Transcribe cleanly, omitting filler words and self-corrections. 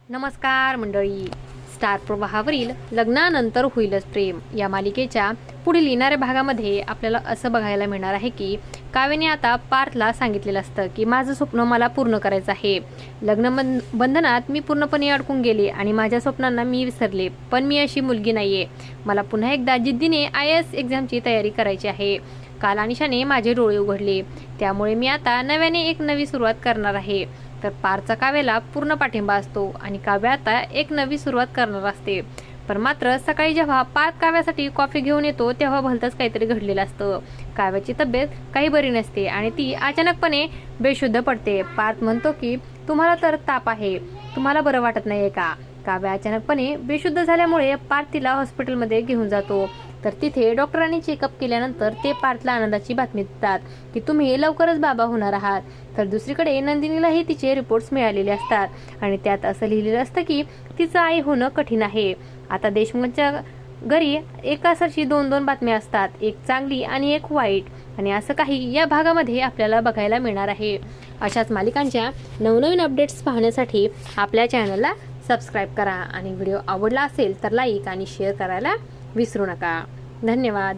नमस्कार मंडळी. स्टार प्रवाहावरील लग्नानंतर होईलच प्रेम या मालिकेच्या पुढील येणाऱ्या भागामध्ये आपल्याला असं बघायला मिळणार आहे की काव्याने आता पार्थला सांगितलेलं असतं की माझं स्वप्न मला पूर्ण करायचं आहे. लग्न बंधनात मी पूर्णपणे अडकून गेले आणि माझ्या स्वप्नांना मी विसरले. पण मी अशी मुलगी नाहीये. मला पुन्हा एकदा जिद्दीने IAS एक्झामची तयारी करायची आहे. काल अनिशाने माझे डोळे उघडले, त्यामुळे मी आता नव्याने एक नवी सुरुवात करणार आहे. तर पारचा काव्याला पूर्ण पाठिंबा असतो आणि काव्य आता एक नवी सुरुवात करणार असते. पण मात्र सकाळी जेव्हा पार्थ काव्यासाठी कॉफी घेऊन येतो तेव्हा भलतंच काहीतरी घडलेलं असतं. काव्याची तब्येत काही बरी नसते आणि ती अचानकपणे बेशुद्ध पडते. पार्थ म्हणतो की तुम्हाला तर ताप आहे, तुम्हाला बरं वाटत नाहीये का? काव्या अचानकपणे बेशुद्ध झाल्यामुळे पार्थ तिला हॉस्पिटलमध्ये घेऊन जातो. तर तिथे डॉक्टरांनी चेकअप केल्यानंतर ते पार्थला आनंदाची बातमी देतात की तुम्ही लवकरच बाबा होणार आहात. तर दुसरीकडे नंदिनीलाही तिचे रिपोर्ट्स मिळालेले असतात आणि त्यात असं लिहिलेलं असतं की तिचं आई होणं कठीण आहे. आता देशमुखांच्या घरी एकासारखी दोन बातम्या असतात, एक चांगली आणि एक वाईट. आणि असं काही या भागामध्ये आपल्याला बघायला मिळणार आहे. अशाच मालिकांच्या नवनवीन अपडेट्स पाहण्यासाठी आपल्या चॅनलला सबस्क्राईब करा आणि व्हिडिओ आवडला असेल तर लाईक आणि शेअर करायला विसरू नका. धन्यवाद.